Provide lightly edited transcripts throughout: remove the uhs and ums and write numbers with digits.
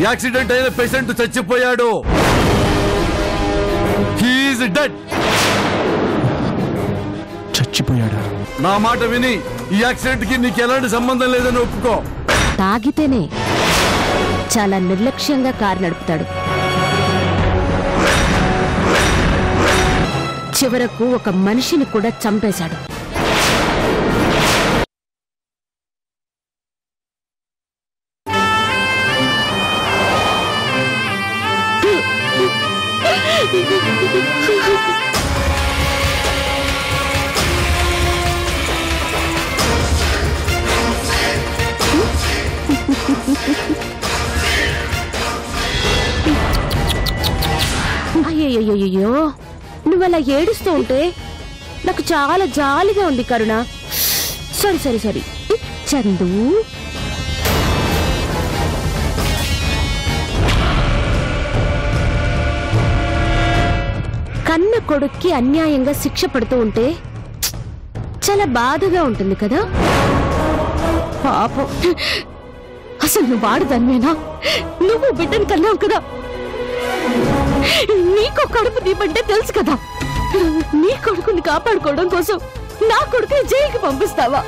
Accident అయిన patient చచ్చిపోయాడు. He is dead. చచ్చిపోయాడా? నా మాట విని ఈ యాక్సిడెంట్ కి నీకు ఎలాంటి సంబంధం లేదని ఒప్పుకో. తాగితేనే చాలా నిర్లక్ష్యంగా కారు నడుపుతాడు. చివరకు ఒక మనిషిని కూడా చంపేశాడు. అయ్యయ్యో, నువ్వలా ఏడుస్తూ ఉంటే నాకు చాలా జాలిగా ఉంది కరుణ. సరి సరి సరి చందు, కన్న కొడుక్కి అన్యాయంగా శిక్ష పడుతూ ఉంటే చాలా బాధగా ఉంటుంది కదా. పాపం, అసలు నువ్వు వాడదానివేనా? నువ్వు బిడ్డని కన్నావు కదా. నీకు కడుపు దీపంటే తెలుసు కదా. నీ కొడుకుని కాపాడుకోవడం కోసం నా కొడుకుని జైలుకి పంపిస్తావా?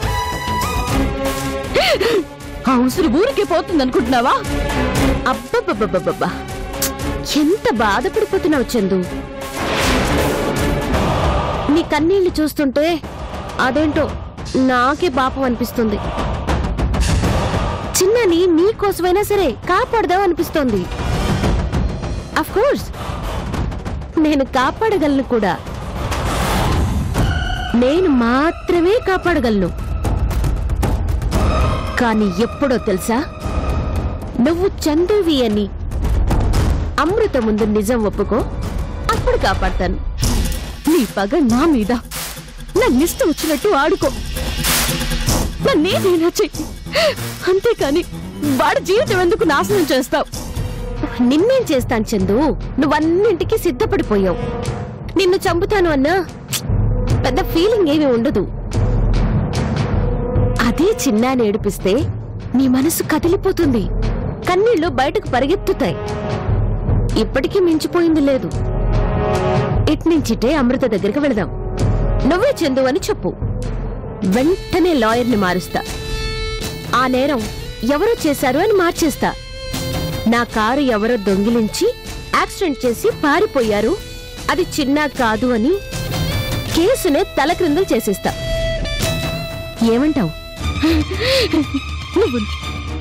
అవసరం ఊరికే పోతుంది అనుకుంటున్నావా? అబ్బబ్బబ్బబ్బబ్బా, ఎంత బాధపడిపోతున్నావు చందు. నీ కన్నీళ్లు చూస్తుంటే అదేంటో నాకే పాపం అనిపిస్తుంది. చిన్నని నీ కోసమైనా సరే కాపాడదాం అనిపిస్తోంది. అఫ్ కోర్స్ నేను కాపాడగలను కూడా. నేను మాత్రమే కాపాడగలను. కానీ ఎప్పుడో తెలుసా, నువ్వు చందువి అని అమృత ముందు నిజం ఒప్పుకో, అప్పుడు కాపాడతాను. నీ పగ నా మీద, నన్నిష్టం వచ్చినట్టు ఆడుకో, నన్నేదైనా చెయ్యి. అంతేకాని వాడి జీవితం ఎందుకు నాశనం చేస్తావు? నిన్నేం చేస్తాను చందు, నువ్వన్నింటికి సిద్ధపడిపోయావు. నిన్ను చంపుతాను అన్నా పెద్ద ఫీలింగ్ ఏమీ ఉండదు. అదే చిన్న ఏడిపిస్తే నీ మనసు కదిలిపోతుంది, కన్నీళ్లు బయటకు పరిగెత్తుతాయి. ఇప్పటికీ మించిపోయింది లేదు. ఇట్నుంచిటే అమృత దగ్గరికి వెళదాం. నువ్వే చందు అని చెప్పు, వెంటనే లాయర్ని మారుస్తా. ఆ నేరం ఎవరో చేశారు అని మార్చేస్తా. నా కారు ఎవరో దొంగిలించి యాక్సిడెంట్ చేసి పారిపోయారు, అది చిన్న కాదు అని కేసునే తలక్రిందులు చేసేస్తా. ఏమంటావు?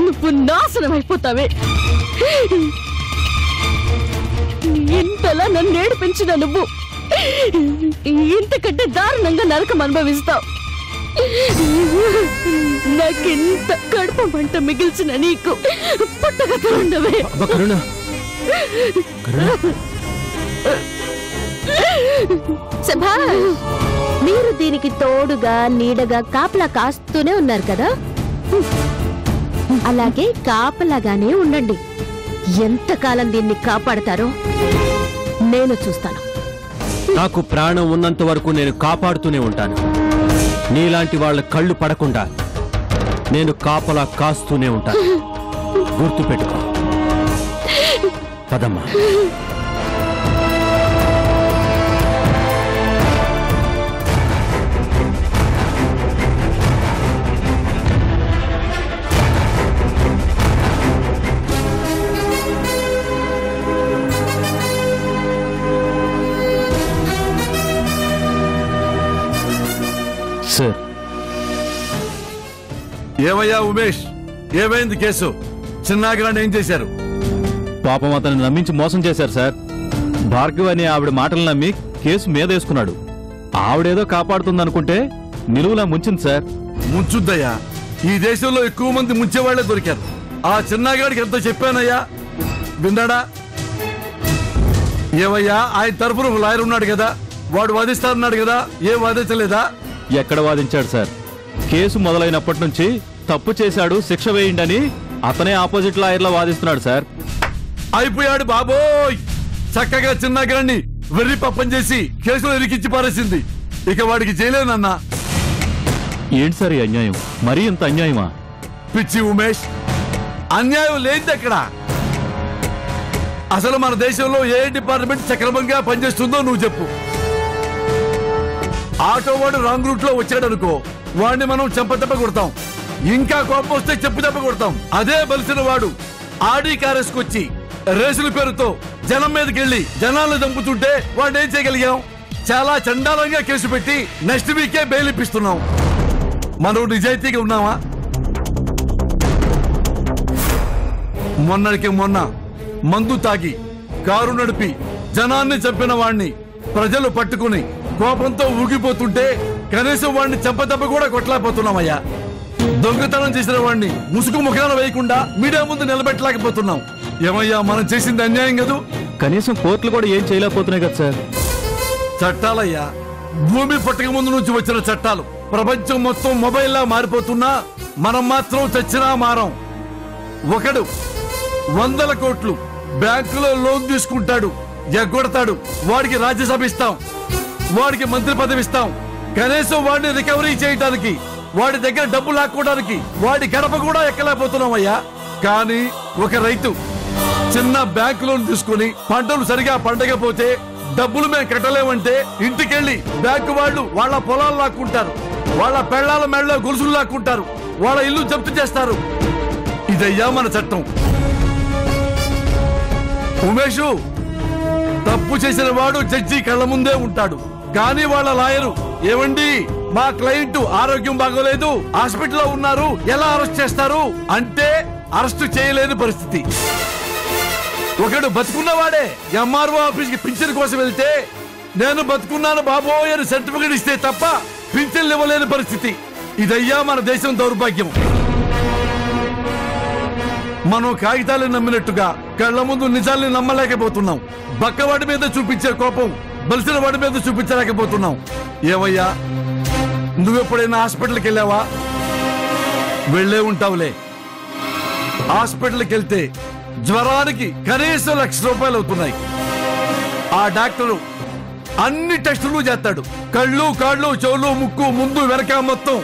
నువ్వు నాశనం అయిపోతావే. ఇంతలా నన్ను ఏడిపించిన నువ్వు ఇంతకంటే దారుణంగా నరకం అనుభవిస్తావు. నాకెంత కడుపు మంట మిగిల్చిన నీకు పుట్టగత ఉండవే. మీరు దీనికి తోడుగా నీడగా కాపలా కాస్తూనే ఉన్నారు కదా, అలాగే కాపలాగానే ఉండండి. ఎంతకాలం దీన్ని కాపాడతారో నేను చూస్తాను. నాకు ప్రాణం ఉన్నంత వరకు నేను కాపాడుతూనే ఉంటాను. నీలాంటి వాళ్ళ కళ్ళు పడకుండా నేను కాపలా కాస్తూనే ఉంటాను. గుర్తుపెట్టుకో. పదమ్మా. సార్. ఏమయ్యా ఉమేష్, ఏమైంది కేసు? చిన్నాగ్రాన్ని ఏం చేశారు? పాపం అతను నమ్మించి మోసం చేశారు సార్. భార్గవ్ అనే ఆవిడ మాటలు నమ్మి కేసు మీద వేసుకున్నాడు. ఆవిడేదో కాపాడుతుందనుకుంటే నిలువులా ముంచింది సార్. ముంచుద్దయ్యా, ఈ దేశంలో ఎక్కువ మంది ముంచేవాళ్లే దొరికారు. ఆ చిన్నాగాడికి ఎంతో చెప్పానయ్యా, విన్నాడా? ఏమయ్యా, ఆయన తరఫున ఒక లాయర్ ఉన్నాడు కదా, వాడు వాదిస్తానన్నాడు కదా, ఏం వాదించలేదా? ఎక్కడ వాదించాడు సార్? కేసు మొదలైనప్పటి నుంచి తప్పు చేశాడు, శిక్ష వేయండి అతనే ఆపోజిట్ లాయర్లా వాదిస్తున్నాడు సార్. అయిపోయాడు బాబోయ్. చక్కగా చిన్నాగ్రాన్ని వెర్రి పప్పం చేసి కేసులో ఇరికించి పారేసింది. ఇక వాడికి చేయలేనన్నా. ఏంటి సార్ ఈ అన్యాయం? మరీ ఇంత అన్యాయమా? పిచ్చి ఉమేష్, అన్యాయం లేనిది ఎక్కడ? అసలు మన దేశంలో ఏ డిపార్ట్మెంట్ సక్రమంగా పనిచేస్తుందో నువ్వు చెప్పు. ఆటో వాడు రాంగ్ రూట్ లో వచ్చాడనుకో, వాడిని మనం చెంపదెబ్బ కొడతాం. ఇంకా కోపం వస్తే చెప్పు దెబ్బ కొడతాం. అదే బలిసిన వాడు ఆడి కారేసుకొచ్చి రేసుల పేరుతో జనం మీదకి వెళ్లి జనాలను చంపుతుంటే వాడిని ఏం చేయగలిగాం? చాలా చండాలంగా కేసు పెట్టి నెక్స్ట్ వీకే బెయిల్ ఇప్పిస్తున్నాం. మనం నిజాయితీగా ఉన్నామా? మొన్నటికి మొన్న మందు తాగి కారు నడిపి జనాన్ని చంపిన వాణ్ణి ప్రజలు పట్టుకుని కోపంతో ఊగిపోతుంటే కనీసం వాడిని చెంపదెబ్బ కూడా కొట్టలేకపోతున్నామయ్యా. దొంగతనం చేసిన వాడిని ముసుగు ముఖాన వేయకుండా మీడియా ముందు నిలబెట్టలేకపోతున్నాం. ఏమయ్యా, మనం చేసింది అన్యాయం కదూ. కనీసం కోర్టులు కూడా ఏం చేయలేకపోతున్నాయి కదా సార్. చట్టాలయ్యా, భూమి పుట్టక ముందు నుంచి వచ్చిన చట్టాలు. ప్రపంచం మొత్తం మొబైల్లా మారిపోతున్నా మనం మాత్రం చచ్చినా మారం. ఒకడు 100 కోట్లు బ్యాంకులో లోన్ తీసుకుంటాడు, ఎగ్గొడతాడు, వాడికి రాజ్యసభ ఇస్తాం, వాడికి మంత్రి పదవి ఇస్తాం. కనీసం వాడిని రికవరీ చేయడానికి, వాడి దగ్గర డబ్బు లాక్కోవడానికి వాడి గడప కూడా ఎక్కలేకపోతున్నామయ్యా. కానీ ఒక రైతు చిన్న బ్యాంకు లోన్ తీసుకుని పంటలు సరిగా పండకపోతే డబ్బులు మేము కట్టలేమంటే ఇంటికెళ్ళి బ్యాంకు వాళ్ళు వాళ్ళ పొలాలు లాక్కుంటారు, వాళ్ళ పెళ్లాల మెళ్ళలో గొలుసులు లాక్కుంటారు, వాళ్ళ ఇల్లు జప్తు చేస్తారు. ఇదయ్యా మన చట్టం. ఉమేషు, తప్పు చేసిన వాడు జడ్జి కళ్ళ ముందే ఉంటాడు, కానీ వాళ్ళ లాయరు ఏమండి మా క్లయింట్ ఆరోగ్యం బాగోలేదు, హాస్పిటల్లో ఉన్నారు, ఎలా అరెస్ట్ చేస్తారు అంటే అరెస్ట్ చేయలేని పరిస్థితి. ఒకడు బతుకున్నవాడే ఎంఆర్ఓ ఆఫీస్ కి పింఛన్ కోసం వెళ్తే నేను బతుకున్నాను బాబోయ్ అని సర్టిఫికెట్ ఇస్తే తప్ప పింఛన్లు ఇవ్వలేని పరిస్థితి. ఇదయ్యా మన దేశం దౌర్భాగ్యం. మనం కాగితాలను నమ్మినట్టుగా కళ్ళ ముందు నిజాల్ని నమ్మలేకపోతున్నాం. బక్కవాడి మీద చూపించే కోపం బలిసిన వాడి మీద చూపించలేకపోతున్నాం. ఏమయ్యా, నువ్వెప్పుడైనా హాస్పిటల్కి వెళ్ళావా? వెళ్లే ఉంటావులే. హాస్పిటల్కి వెళ్తే జ్వరానికి కనీసం 1,00,000 రూపాయలు అవుతున్నాయి. ఆ డాక్టరు అన్ని టెస్టులు చేస్తాడు, కళ్ళు, కాళ్ళు, చెవులు, ముక్కు, ముందు వెనక మొత్తం.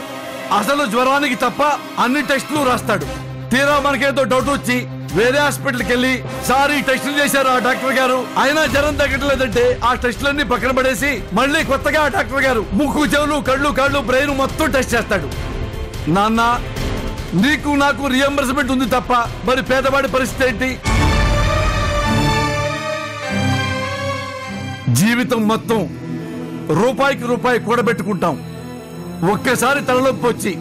అసలు జ్వరానికి తప్ప అన్ని టెస్టులు రాస్తాడు. తీరా మనకేదో డౌట్ వచ్చి వేరే హాస్పిటల్కి వెళ్ళి సారీ టెస్టులు చేశారు ఆ డాక్టర్ గారు, అయినా జ్వరం తగ్గట్లేదంటే ఆ టెస్టులన్నీ పక్కన పడేసి మళ్ళీ కొత్తగా ఆ డాక్టర్ గారు ముక్కు, చెవులు, కళ్ళు, కాళ్ళు, బ్రెయిన్ మొత్తం టెస్ట్ చేస్తాడు. నాన్న, నీకు నాకు రియంబర్స్మెంట్ ఉంది తప్ప మరి పేదవాడి పరిస్థితి ఏంటి? జీవితం మొత్తం రూపాయికి రూపాయి కూడబెట్టుకుంటాం. ఒక్కసారి తలనొప్పి వచ్చి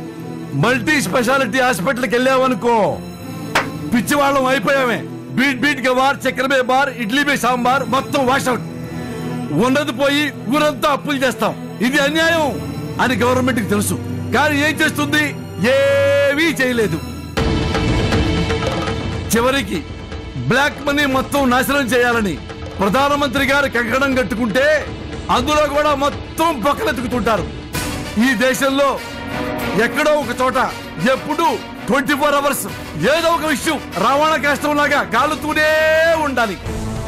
మల్టీ స్పెషాలిటీ హాస్పిటల్కి వెళ్ళావనుకో, పిచ్చివాళ్ళం అయిపోయామే. బీట్ బీట్ గా బార్, చక్కెరమే బార్, ఇడ్లీ మే సాంబార్, మొత్తం వాషౌట్. ఉన్నది పోయి ఊరంతా అప్పులు చేస్తాం. ఇది అన్యాయం అని గవర్నమెంట్ కి తెలుసు, కానీ ఏం చేస్తుంది? ఏమీ చేయలేదు. చివరికి బ్లాక్ మనీ మొత్తం నాశనం చేయాలని ప్రధానమంత్రి గారు కంకణం కట్టుకుంటే అందులో కూడా మొత్తం పొక్కలెత్తుకుతుంటారు. ఈ దేశంలో ఎక్కడో ఒక చోట ఎప్పుడు 24 అవర్స్ ఏదో ఒక విషయం రావణ కష్టం లాగా కాలుతూనే ఉండాలి.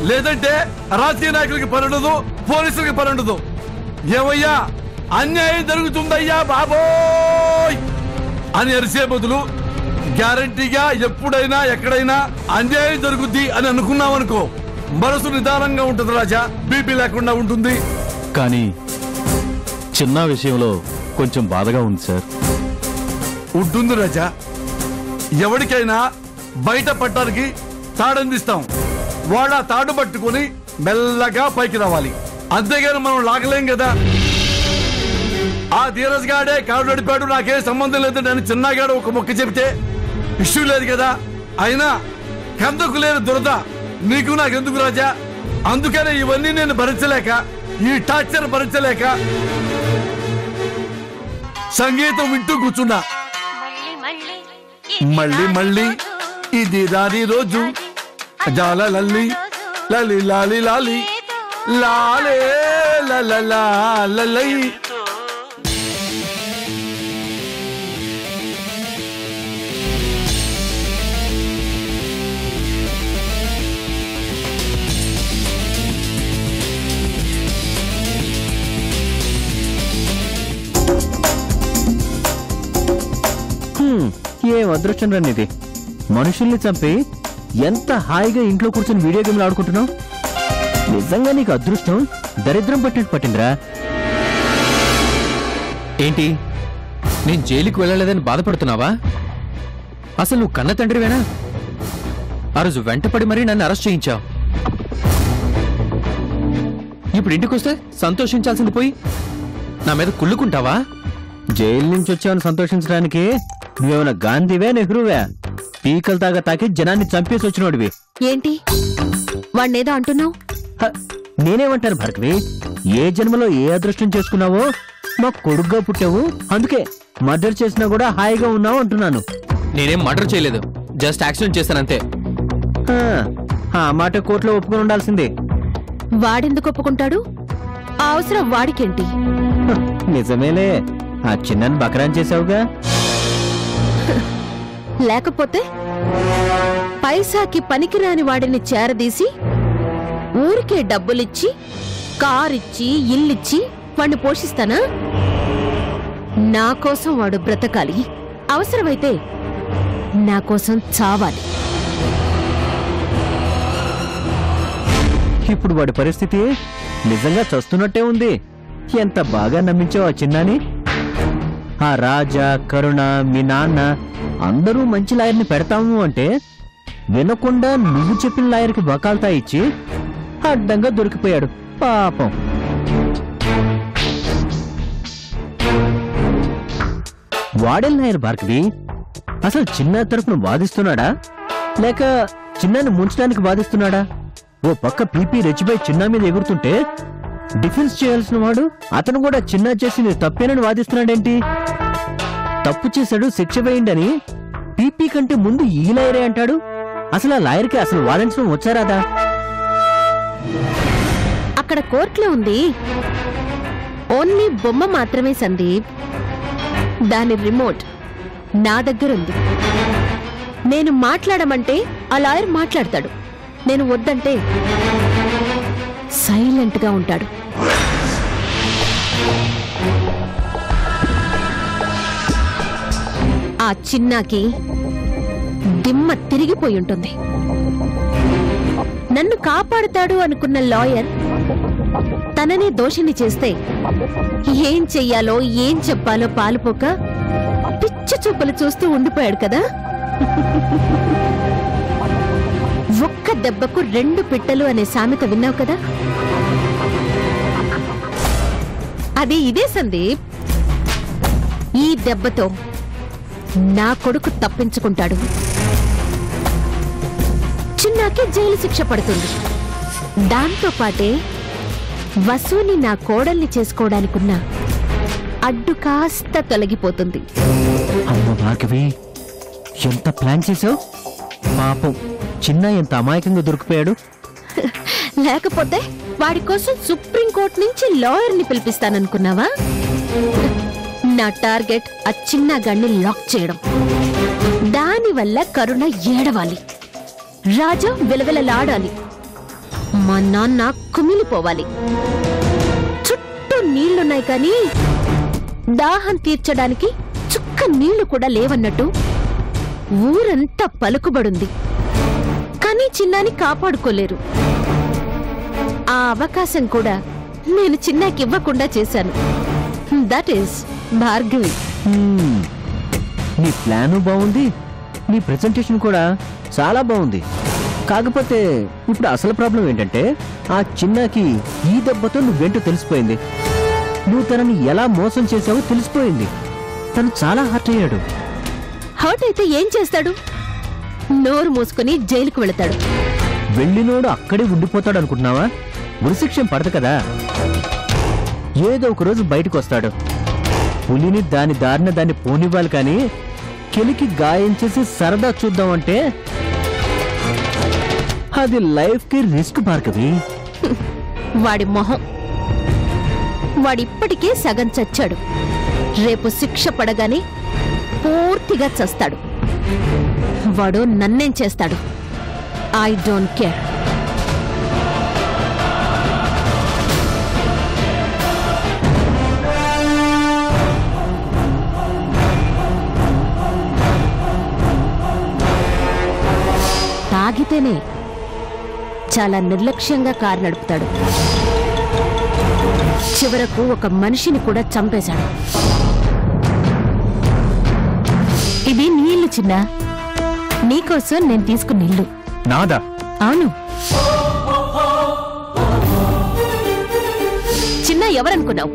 లేదంటే రాజకీయ నాయకులకి పనుండదు, పోలీసులకి పనుండదు. ఏమయ్యా, అన్యాయం జరుగుతుందయ్యా బాబోయ్ అని అరిసే బదులు గ్యారంటీగా ఎప్పుడైనా ఎక్కడైనా అన్యాయం జరుగుద్ది అని అనుకున్నామనుకో, మనసు నిదానంగా ఉంటుంది రాజా, బీపీ లేకుండా ఉంటుంది. కానీ చిన్న విషయంలో కొంచెం బాధగా ఉంది సార్. ఉంటుంది రాజా. ఎవరికైనా బయట పట్టడానికి తాడందిస్తాం, వాళ్ళ తాడు పట్టుకుని మెల్లగా పైకి రావాలి, అంతేగాని మనం లాగలేం కదా. ఆ ధీరజ్ గాడే కారు నడిపాడు, నాకేం సంబంధం లేదు నేను చిన్నగాడు ఒక మొక్క చెబితే ఇష్యూ లేదు కదా. అయినా కందుకు లేని దురద నీకు నాకెందుకు రాజా? అందుకనే ఇవన్నీ నేను భరించలేక, ఈ టార్చర్ భరించలేక సంగీతం వింటూ కూర్చున్నా. మళ్ళీ మళ్ళీ ఇది రాని రోజు, జాల లల్లి లలి లాలి లాలి లాలే లలై. ఏం అదృష్టం రండి ఇది. మనుషుల్ని చంపి ఎంత హాయిగా ఇంట్లో కూర్చొని వీడియో గేమ్లు ఆడుకుంటున్నావు. నిజంగా నీకు అదృష్టం దరిద్రం పట్టినట్టు పట్టిందిరా. ఏంటి, నేను జైలుకి వెళ్ళలేదని బాధపడుతున్నావా? అసలు నువ్వు కన్న తండ్రివేనా? ఆ రోజు వెంటపడి మరీ నన్ను అరెస్ట్ చేయించావు. ఇప్పుడు ఇంటికొస్తే సంతోషించాల్సింది పోయి నా మీద కుళ్ళుకుంటావా? జైలు నుంచి వచ్చావని సంతోషించడానికి నువ్వేమైనా గాంధీవే, నెహ్రూవే? పీకలు తాకి జనాన్ని చంపేసి వచ్చినోడివి. ఏంటి వాణ్ణేదో అంటున్నావు? నేనేమంటాను భార్గవి, ఏ జన్మలో ఏ అదృష్టం చేసుకున్నావో మా కొడుగ్గా పుట్టావు, అందుకే మర్డర్ చేసినా కూడా హాయిగా ఉన్నావు అంటున్నాను. నేనేం మర్డర్ చేయలేదు, జస్ట్ యాక్సిడెంట్ చేశానంతే. ఆ మాట కోర్టులో ఒప్పుకొని ఉండాల్సిందే. వాడెందుకు ఒప్పుకుంటాడు? ఆ అవసరం వాడికేంటి? నిజమేలే, ఆ చిన్నని బకరాన్ చేసావుగా. లేకపోతే పైసాకి పనికిరాని వాడిని చేరదీసి ఊరికే డబ్బులిచ్చి కారిచ్చి ఇల్లిచ్చి వాడిని పోషిస్తానా? నా కోసం వాడు బ్రతకాలి, అవసరమైతే నా కోసం చావాలి. ఇప్పుడు వాడి పరిస్థితి నిజంగా చస్తున్నట్టే ఉంది. ఎంత బాగా నమ్మించావు ఆ చిన్నాని. ఆ రాజా, కరుణ, మీ నాన్న అందరూ మంచి లాయర్ని పెడతాము అంటే వినకుండా నువ్వు చెప్పిన లాయర్కి బకాల్తా ఇచ్చి అడ్డంగా దొరికిపోయాడు పాపం. వాడేం లాయర్ భార్గవి? అసలు చిన్న తరపున వాదిస్తున్నాడా లేక చిన్నాన్ని ముంచడానికి వాదిస్తున్నాడా? ఓ పక్క పీపీ రెచ్చిపై చిన్న మీద ఎగురుతుంటే డిఫెన్స్ చేయాల్సిన వాడు అతను కూడా చిన్న చేసింది తప్పేనని వాదిస్తున్నాడేంటి? తప్పు చేశాడు, శిక్ష వేయండి పీపీ కంటే ముందు ఈ లాయరే అంటాడు. అసలు ఆ లాయర్కి అసలు వాదించడం వచ్చారాదా? అక్కడ కోర్టులో ఉంది ఓన్లీ బొమ్మ మాత్రమే సందీప్. దాని రిమోట్ నా దగ్గరుంది. నేను మాట్లాడమంటే ఆ లాయర్ మాట్లాడతాడు, నేను వద్దంటే సైలెంట్ గా ఉంటాడు. ఆ చిన్నాకి దిమ్మ తిరిగిపోయి ఉంటుంది. నన్ను కాపాడుతాడు అనుకున్న లాయర్ తననే దోషిని చేస్తే ఏం చెయ్యాలో ఏం చెప్పాలో పాలుపోక పిచ్చి చూపులు చూస్తూ ఉండిపోయాడు కదా. ఒక్క దెబ్బకు 2 పిట్టలు అనే సామెత విన్నావు కదా? అది ఇదే సందీప్. ఈ దెబ్బతో నా కొడుకు తప్పించుకుంటాడు, చిన్నాకి జైలు శిక్ష పడుతుంది. దాంతో పాటే వసూని నా కోడల్ని చేసుకోవడానికున్న అడ్డు కాస్త తొలగిపోతుంది. అమ్మ భార్గవి, ఎంత ప్లాన్ చేసావు? పాపం చిన్న ఎంత అమాయకంగా దొరికిపోయాడు. లేకపోతే వాడి కోసం సుప్రీంకోర్టు నుంచి లాయర్ని పిలిపిస్తాననుకున్నావా? నా టార్గెట్ ఆ చిన్న గణ్ణి లాక్ చేయడం. దానివల్ల కరుణ ఏడవాలి, రాజా విలవిలలాడాలి, మా నాన్న కుమిలిపోవాలి. చుట్టూ నీళ్లున్నాయి కానీ దాహం తీర్చడానికి చుక్క నీళ్లు కూడా లేవన్నట్టు ఊరంతా పలుకుబడుంది, కానీ చిన్నాని కాపాడుకోలేరు. ఆ అవకాశం కూడా నేను చిన్నాకివ్వకుండా చేశాను. That is Bhargavi. నీ ప్లాను బాగుంది, నీ ప్రెజెంటేషన్ కూడా చాలా బాగుంది. కాకపోతే ఇప్పుడు అసలు ప్రాబ్లం ఏంటంటే ఆ చిన్నకి ఈ దెబ్బతో నువ్వేంటో తెలిసిపోయింది. నువ్వు తనని ఎలా మోసం చేసావో తెలిసిపోయింది. తను చాలా హర్ట్ అయ్యాడు. హర్ట్ అయితే ఏం చేస్తాడు? నోరు మూసుకుని జైలుకు వెళతాడు. వెళ్ళినోడు అక్కడే ఉండిపోతాడు అనుకుంటున్నావా? ఉరిశిక్షం పడదు కదా. ఏదో ఒక రోజు బయటకు వస్తాడు. పులిని దాని దారిన దాన్ని పోనివ్వాలి కానీ కెలికి గాయం చేసి సరదా చూద్దామంటే అది లైఫ్ కి రిస్క్ భార్గవి. వాడి మొహం, వాడిప్పటికే సగం చచ్చాడు. రేపు శిక్ష పడగానే పూర్తిగా చస్తాడు. వాడు నన్నేం చేస్తాడు? I don't care. తాగితేనే చాలా నిర్లక్ష్యంగా కారు నడుపుతాడు. చివరకు ఒక మనిషిని కూడా చంపేశాడు. ఇది నీ ఇల్లు చిన్న, నీకోసం నేను తీసుకున్న ఇల్లు. నాదా? అవును. చిన్న ఎవరనుకున్నావు?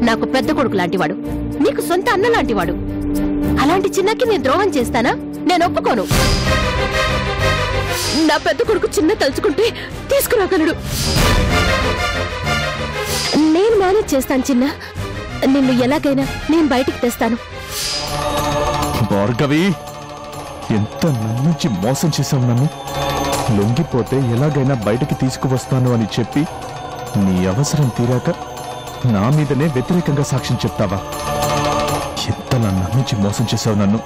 నాకు పెద్ద కొడుకు లాంటివాడు, నీకు సొంత అన్న లాంటివాడు. అలాంటి చిన్నకి నేను ద్రోహం చేస్తానా? నేను ఒప్పుకోను. నా పెద్ద కొడుకు చిన్న తలుచుకుంటే తీసుకురాగలడు. నేను మేనేజ్ చేస్తాను చిన్న. నిన్ను ఎలాగైనా నేను బయటికి తెస్తాను. భార్గవి, ఎంత నమ్మించి మోసం చేశావు నన్ను. లొంగిపోతే ఎలాగైనా బయటికి తీసుకువస్తాను అని చెప్పి నీ అవసరం తీరాక నా మీదనే వ్యతిరేకంగా సాక్ష్యం చెప్తావా? ఎంతలా నమ్మించి మోసం చేశావు నన్ను.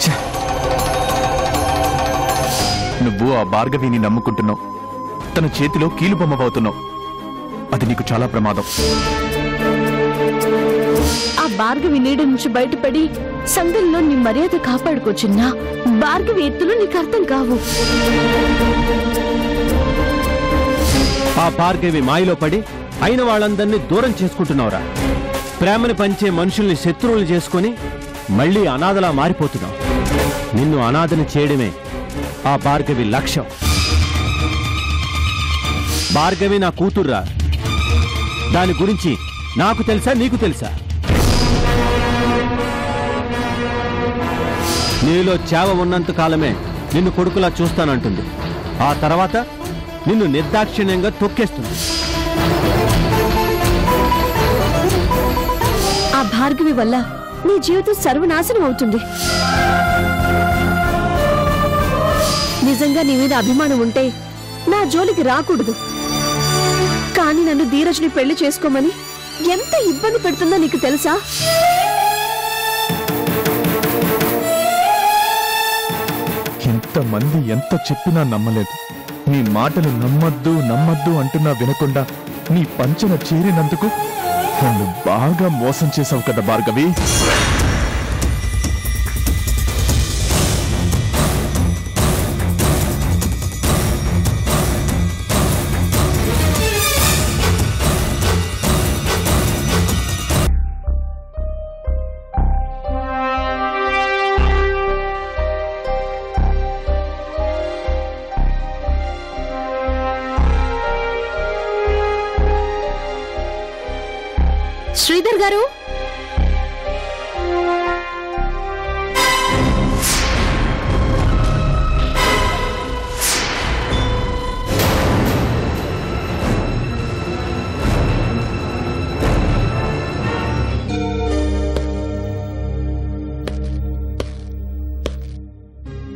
ఛ! నువ్వు ఆ భార్గవిని నమ్ముకుంటున్నావు, తన చేతిలో కీలుబొమ్మబోతున్నావు. అది నీకు చాలా ప్రమాదం. ఆ భార్గవి నీడ నుంచి బయటపడి సంఘంలో నీ మర్యాద కాపాడుకోచున్నా. భార్గవి ఎత్తులు నీకు అర్థం కావు. ఆ భార్గవి మాయలో పడి అయిన వాళ్ళందరినీ దూరం చేసుకుంటున్నావురా. ప్రేమని పంచే మనుషుల్ని శత్రువులు చేసుకుని మళ్ళీ అనాథలా మారిపోతున్నావు. నిన్ను అనాథని చేయడమే ఆ భార్గవి లక్ష్యం. భార్గవి నా కూతుర్రా. దాని గురించి నాకు తెలుసా, నీకు తెలుసా? నీలో చేవ ఉన్నంత కాలమే నిన్ను కొడుకులా చూస్తానంటుంది. ఆ తర్వాత నిన్ను నిర్దాక్షిణ్యంగా తొక్కేస్తుంది. ఆ భార్గవి వల్ల నీ జీవితం సర్వనాశనం అవుతుంది. నిజంగా నీ మీద అభిమానం ఉంటే నా జోలికి రాకూడదు. కానీ నన్ను ధీరజ్ని పెళ్లి చేసుకోమని ఎంత ఇబ్బంది పెడుతుందో నీకు తెలుసా? ఇంతమంది ఎంత చెప్పినా నమ్మలేదు. నీ మాటలు నమ్మద్దు నమ్మద్దు అంటున్నా వినకుండా నీ పంచన చేరినందుకు నన్ను బాగా మోసం చేశావు కదా భార్గవి. శ్రీధర్ గారు,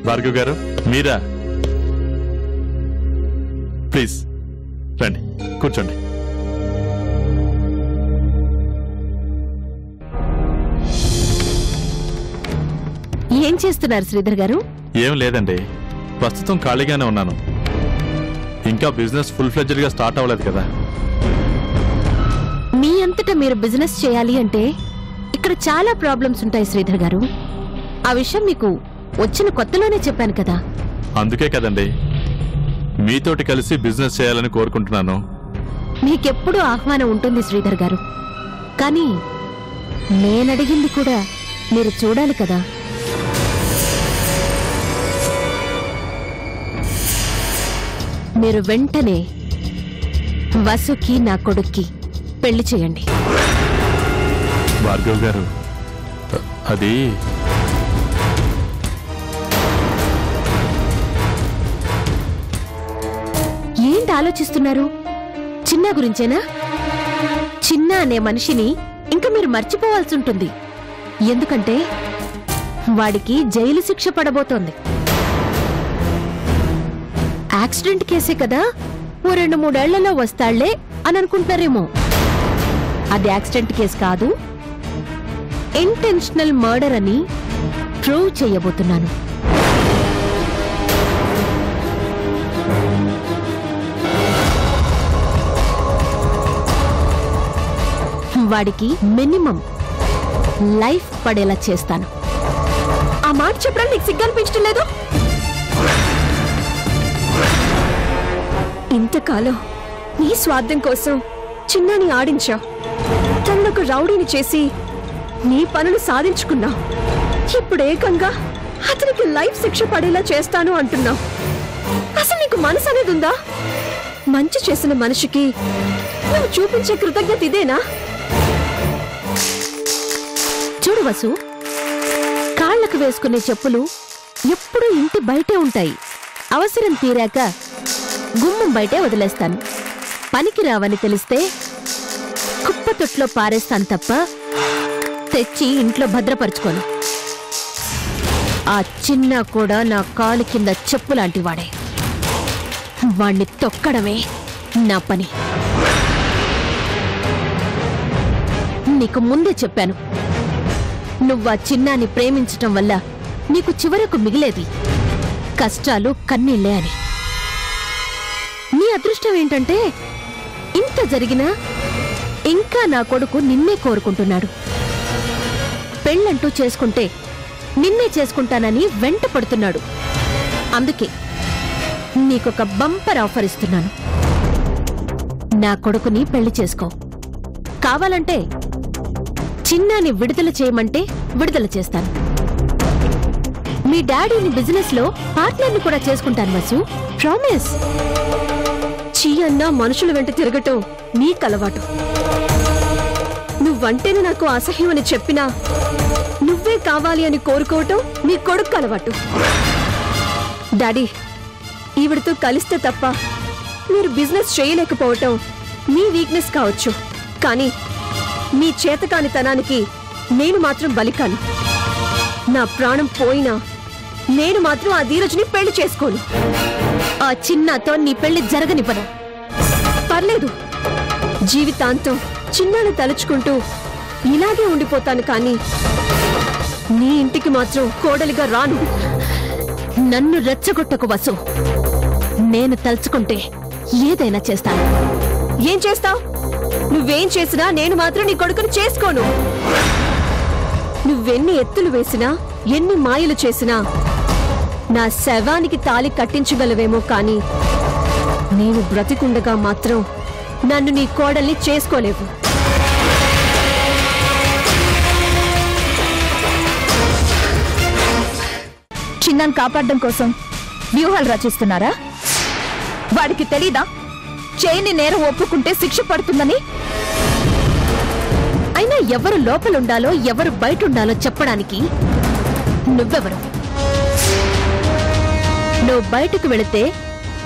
భార్గవ్ గారు, మీరా? ప్లీజ్ రండి, కూర్చోండి. ఏం చేస్తున్నారు శ్రీధర్ గారు? ఏం లేదండి, ప్రస్తుతం ఖాళీగానే ఉన్నాను. ఇంకా బిజినెస్ ఫుల్ ఫ్లెడ్జ్డ్ గా స్టార్ట్ అవ్వలేదు కదా. మీ అంతటా మీరు బిజినెస్ చేయాలి అంటే ఇక్కడ చాలా ప్రాబ్లమ్స్ ఉంటాయి శ్రీధర్ గారు. ఆ విషయం మీకు వచ్చిన కొత్తలోనే చెప్పాను కదా. అందుకే కదండి మీతోటి కలిసి బిజినెస్ చేయాలని కోరుకుంటున్నాను. మీకెప్పుడూ ఆహ్వానం ఉంటుంది శ్రీధర్ గారు, కానీ నేనడిగింది కూడా మీరు చూడాలి కదా. మీరు వెంటనే వసుకి నా కొడుక్కి పెళ్లి చేయండి. భార్గవ్ గారు, అది ఏంటి ఆలోచిస్తున్నారు? చిన్న గురించేనా? చిన్న అనే మనిషిని ఇంకా మీరు మర్చిపోవాల్సి ఉంటుంది. ఎందుకంటే వాడికి జైలు శిక్ష పడబోతోంది. యాక్సిడెంట్ కేసే కదా, ఓ 2-3 ఏళ్లలో వస్తాళ్లే అని అనుకుంటారేమో. అది యాక్సిడెంట్ కేసు కాదు, ఇంటెన్షనల్ మర్డర్ అని ప్రూవ్ చేయబోతున్నాను. వాడికి మినిమం లైఫ్ పడేలా చేస్తాను. ఆ మాట చెప్పడం నీకు సిగ్గు అనిపించడం లేదు? ఇంతకాలం నీ స్వార్థం కోసం చిన్నాని ఆడించావు. తనొక రౌడీని చేసి నీ పనులు సాధించుకున్నావు. ఇప్పుడు ఏకంగా అతనికి లైఫ్ శిక్ష పడేలా చేస్తాను అంటున్నావు. అసలు నీకు మనసు అనేది ఉందా? మంచి చేసిన మనిషికి నువ్వు చూపించే కృతజ్ఞత ఇదేనా? చూడు వసు, కాళ్లకు వేసుకునే చెప్పులు ఎప్పుడూ ఇంటి బయటే ఉంటాయి. అవసరం తీరాక గుమ్మం బయటే వదిలేస్తాను. పనికి రావని తెలిస్తే కుప్పతొట్లో పారేస్తాను తప్ప తెచ్చి ఇంట్లో భద్రపరుచుకోను. ఆ చిన్న కూడా నా కాలు కింద చెప్పు లాంటి వాడే. వాణ్ణి తొక్కడమే నా పని. నీకు ముందే చెప్పాను, నువ్వా చిన్నాన్ని ప్రేమించటం వల్ల నీకు చివరకు మిగిలేది కష్టాలు, కన్నీళ్లే అని. నీ అదృష్టం ఏంటంటే ఇంత జరిగినా ఇంకా నా కొడుకు నిన్నే కోరుకుంటున్నాడు. పెళ్ళంటూ చేసుకుంటే నిన్నే చేసుకుంటానని వెంట పడుతున్నాడు. అందుకే నీకొక బంపర్ ఆఫర్ ఇస్తున్నాను. నా కొడుకుని పెళ్లి చేసుకో. కావాలంటే చిన్నాని విడుదల చేయమంటే విడుదల చేస్తాను. మీ డాడీని బిజినెస్ లో పార్ట్నర్ని కూడా చేసుకుంటాను వసు. ప్రామిస్. చీ అన్నా మనుషుల వెంట తిరగటం నీకలవాటు. నువ్వంటేనే నాకు అసహ్యం అని చెప్పినా నువ్వే కావాలి అని కోరుకోవటం నీ కొడుకు అలవాటు. డాడీ, ఈవిడతో కలిస్తే తప్ప మీరు బిజినెస్ చేయలేకపోవటం మీ వీక్నెస్ కావచ్చు. కానీ మీ చేతకానితనానికి నేను మాత్రం బలికాను. నా ప్రాణం పోయినా నేను మాత్రం ఆ ధీరజ్ని పెళ్లి చేసుకోను. ఆ చిన్నతో నీ పెళ్లి జరగనివ్వను. పర్లేదు, జీవితాంతం చిన్నాన్ని తలుచుకుంటూ ఇలాగే ఉండిపోతాను. కానీ నీ ఇంటికి మాత్రం కోడలిగా రాను. నన్ను రెచ్చగొట్టకు వసు. నేను తలుచుకుంటే ఏదైనా చేస్తాను. ఏం చేస్తావ్? నువ్వేం చేసినా నేను మాత్రం నీ కొడుకుని చేసుకోను. నువ్వెన్ని ఎత్తులు వేసినా, ఎన్ని మాయలు చేసినా నా శవానికి తాళి కట్టించగలవేమో, కానీ నేను బ్రతికుండగా మాత్రం నన్ను నీ కోడల్ని చేసుకోలేవు. చిన్నాన్ని కాపాడడం కోసం వ్యూహాలు రచిస్తున్నారా? వాడికి తెలీదా చేయని నేరం ఒప్పుకుంటే శిక్ష పడుతుందని? అయినా ఎవరు లోపలుండాలో ఎవరు బయటుండాలో చెప్పడానికి నువ్వెవరు? నువ్వు బయటకు వెళితే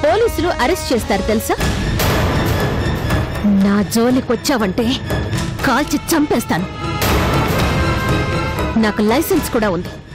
పోలీసులు అరెస్ట్ చేస్తారు తెలుసా? నా జోలికొచ్చావంటే కాల్చి చంపేస్తాను. నాకు లైసెన్స్ కూడా ఉంది.